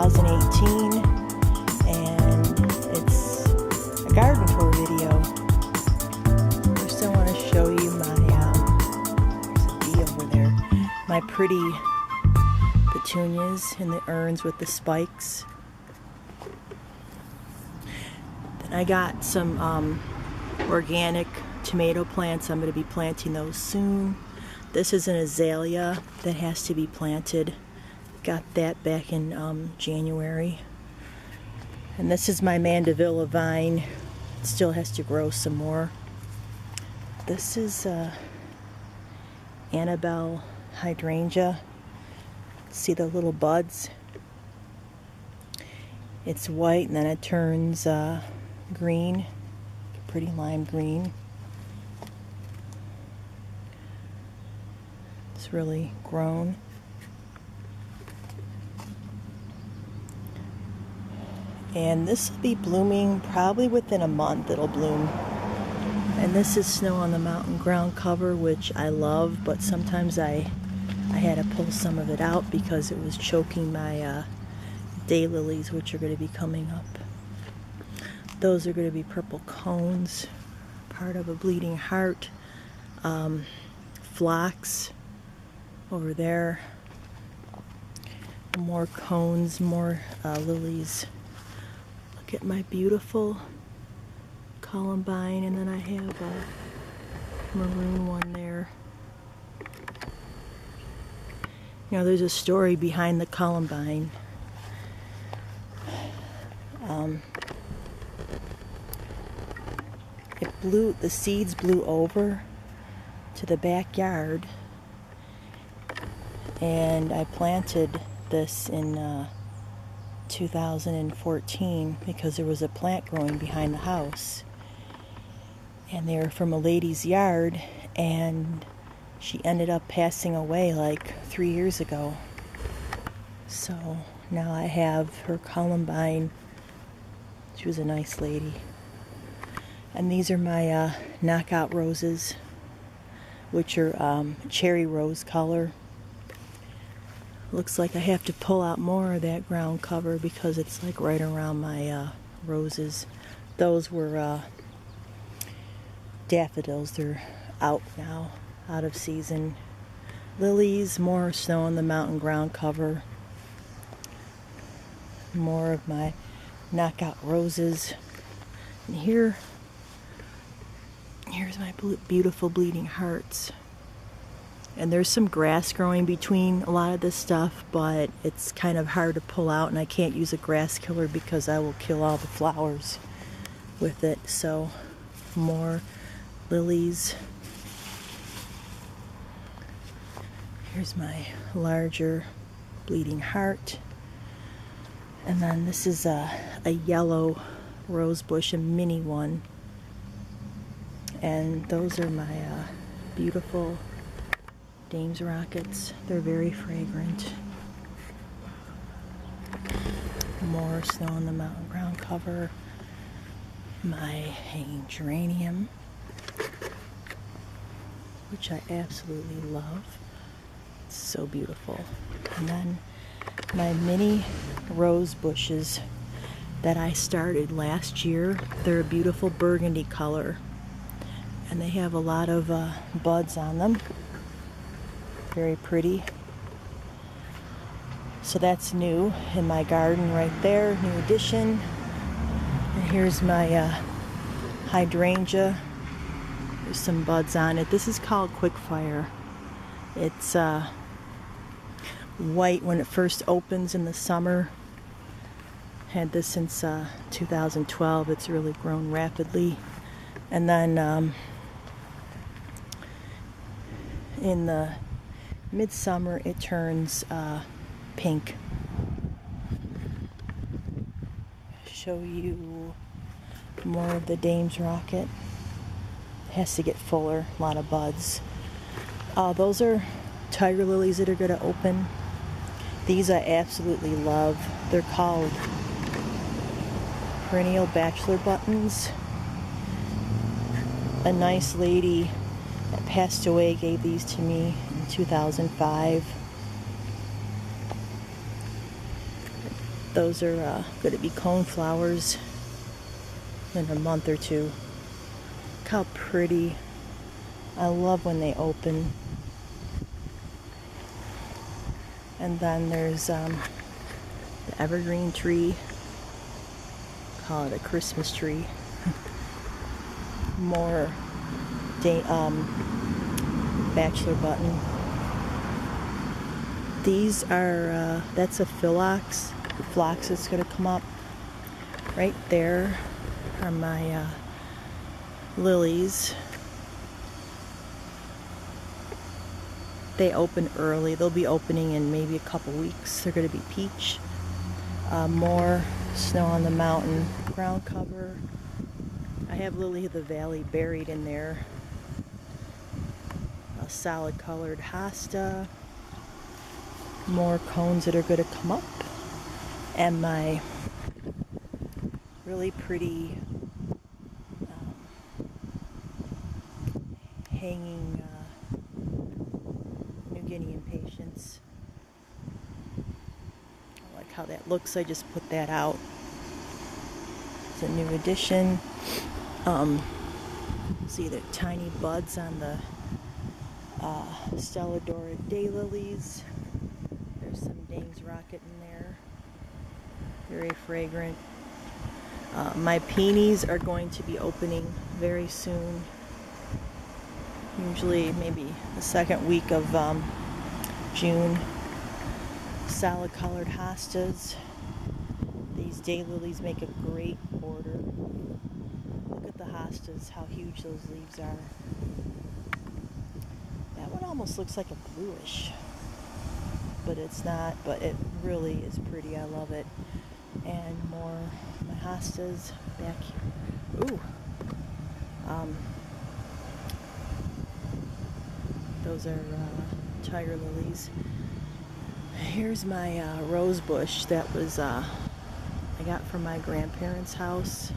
2018, and it's a garden tour video. First I want to show you my, there's a bee over there, my pretty petunias in the urns with the spikes. Then I got some organic tomato plants. I'm going to be planting those soon. This is an azalea that has to be planted. Got that back in January. And this is my mandevilla vine. It still has to grow some more. This is Annabelle hydrangea. See the little buds? It's white and then it turns green, pretty lime green. It's really grown. And this will be blooming probably within a month. It'll bloom. And this is snow on the mountain ground cover, which I love, but sometimes I had to pull some of it out because it was choking my daylilies, which are going to be coming up. Those are going to be purple cones, part of a bleeding heart. Phlox over there. More cones, more lilies. Look at my beautiful columbine, and then I have a maroon one there. You know, there's a story behind the columbine. The seeds blew over to the backyard, and I planted this in 2014 because there was a plant growing behind the house, and they were from a lady's yard, and she ended up passing away like 3 years ago. So now I have her columbine. She was a nice lady. And these are my knockout roses, which are cherry rose color. Looks like I have to pull out more of that ground cover because it's like right around my roses. Those were daffodils. They're out now, out of season. Lilies, more snow on the mountain ground cover. More of my knockout roses. And here's my beautiful bleeding hearts. And there's some grass growing between a lot of this stuff, but it's kind of hard to pull out, and I can't use a grass killer because I will kill all the flowers with it. So more lilies. Here's my larger bleeding heart. And then this is a yellow rose bush, a mini one. And those are my beautiful dame's rockets. They're very fragrant. More snow on the mountain ground cover. My hanging geranium, which I absolutely love. It's so beautiful. And then my mini rose bushes that I started last year. They're a beautiful burgundy color, and they have a lot of buds on them. Very pretty. So that's new in my garden right there, new addition. And here's my hydrangea. There's some buds on it. This is called Quickfire. It's white when it first opens in the summer. Had this since 2012. It's really grown rapidly. And then in the midsummer it turns pink. Show you more of the dame's rocket. It has to get fuller, a lot of buds. Those are tiger lilies that are going to open. These I absolutely love. They're called perennial bachelor buttons. A nice lady that passed away gave these to me in 2005. Those are going to be cone flowers in a month or two. Look how pretty. I love when they open. And then there's the evergreen tree. Call it a Christmas tree. More bachelor button. These are, that's a phlox. The phlox that's going to come up. Right there are my lilies. They open early. They'll be opening in maybe a couple weeks. They're going to be peach. More snow on the mountain. Ground cover. I have lily of the valley buried in there. A solid colored hosta. More cones that are going to come up. And my really pretty hanging New Guinea impatiens. I like how that looks. I just put that out. It's a new addition. See the tiny buds on the Stelladora daylilies. There's some Dame's Rocket in there. Very fragrant. My peonies are going to be opening very soon. Usually maybe the second week of June. Solid colored hostas. These daylilies make a great border. Look at the hostas, how huge those leaves are. That one almost looks like a bluish, but it's not, but it really is pretty. I love it. And more my hostas back here. Ooh. Those are tiger lilies. Here's my rose bush that was I got from my grandparents' house.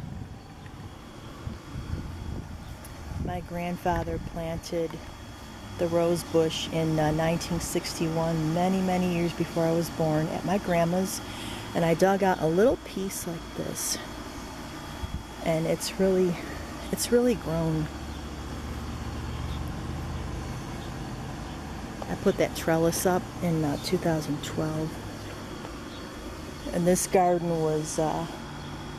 My grandfather planted the rose bush in 1961, many years before I was born, at my grandma's, and I dug out a little piece like this, and it's really grown. I put that trellis up in 2012, and this garden was I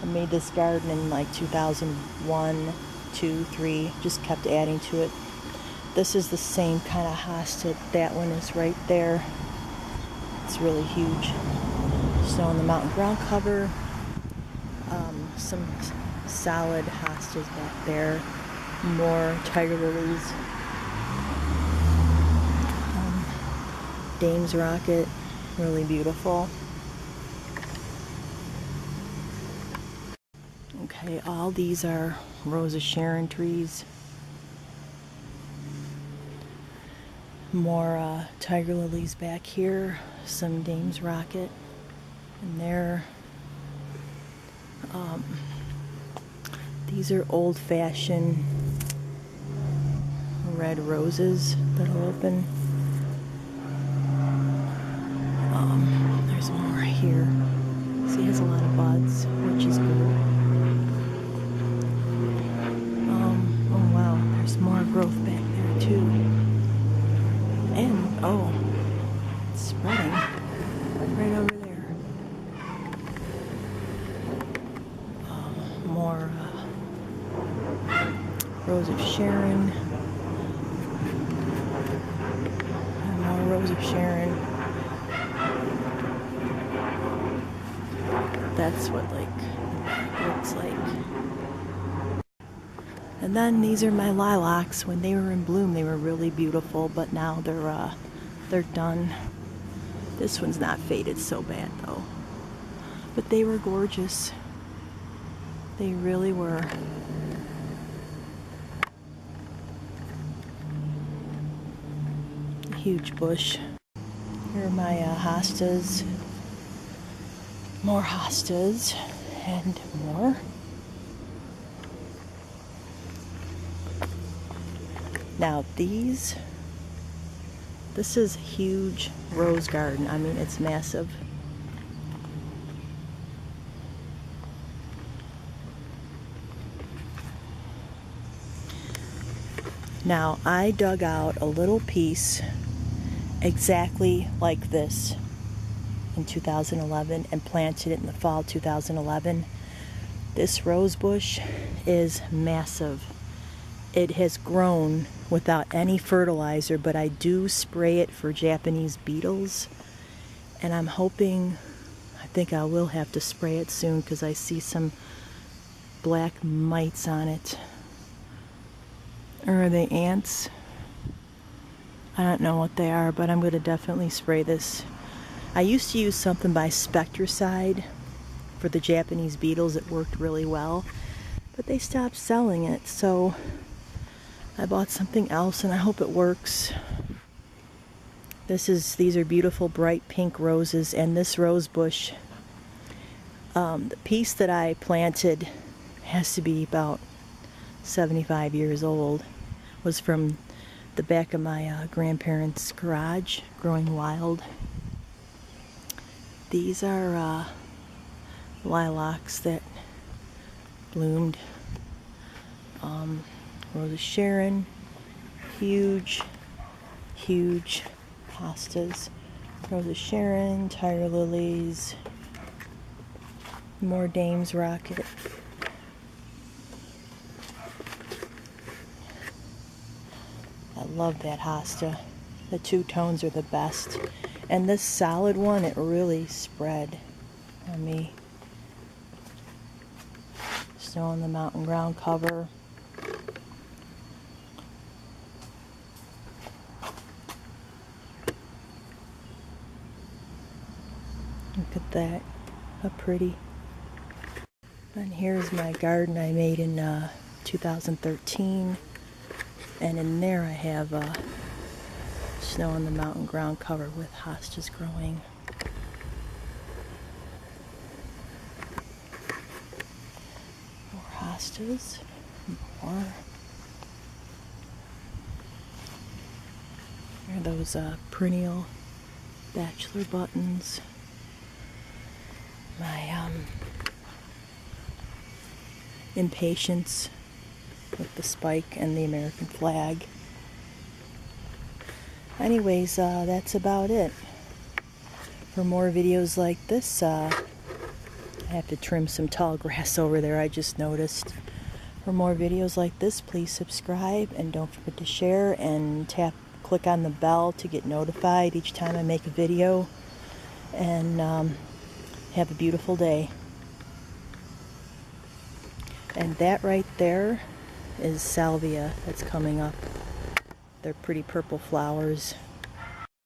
made this garden in like 2001, 2, 3, just kept adding to it. This is the same kind of hosta. That one is right there. It's really huge. Snow on the mountain ground cover. Some solid hostas back there. More tiger lilies. Dame's Rocket. Really beautiful. Okay, all these are Rose of Sharon trees. More tiger lilies back here. Some Dame's Rocket in there. These are old-fashioned red roses that'll open. There's more here. See, it has a lot of buds, which is cool. Oh wow, there's more growth back there too. And, oh, it's spreading right over there. More Rose of Sharon. And more Rose of Sharon. That's what looks like. And then these are my lilacs. When they were in bloom, they were really beautiful, but now they're done. This one's not faded so bad though. But they were gorgeous. They really were. A huge bush. Here are my hostas. More hostas and more. Now this is a huge rose garden. I mean, it's massive. Now, I dug out a little piece exactly like this in 2011 and planted it in the fall 2011. This rose bush is massive. It has grown without any fertilizer, but I do spray it for Japanese beetles, and I'm hoping, I think I will have to spray it soon because I see some black mites on it. Or are they ants? I don't know what they are, but I'm going to definitely spray this. I used to use something by Spectricide for the Japanese beetles. It worked really well, but they stopped selling it, so I bought something else and I hope it works. These are beautiful bright pink roses, and this rose bush, the piece that I planted has to be about 75 years old. Was from the back of my grandparents' garage, growing wild. These are lilacs that bloomed. Rose of Sharon, huge hostas. Rose of Sharon, tiger lilies, more dame's rocket. I love that hosta. The two tones are the best. And this solid one, it really spread on me. Snow on the mountain ground cover. Look at that, how pretty. And here's my garden I made in 2013. And in there I have snow on the mountain ground cover with hostas growing. More hostas, more. There are those perennial bachelor buttons. My impatience with the spike and the American flag. Anyways, that's about it. For more videos like this, I have to trim some tall grass over there, I just noticed. For more videos like this, please subscribe and don't forget to share and click on the bell to get notified each time I make a video. And have a beautiful day. And that right there is salvia that's coming up. They're pretty purple flowers.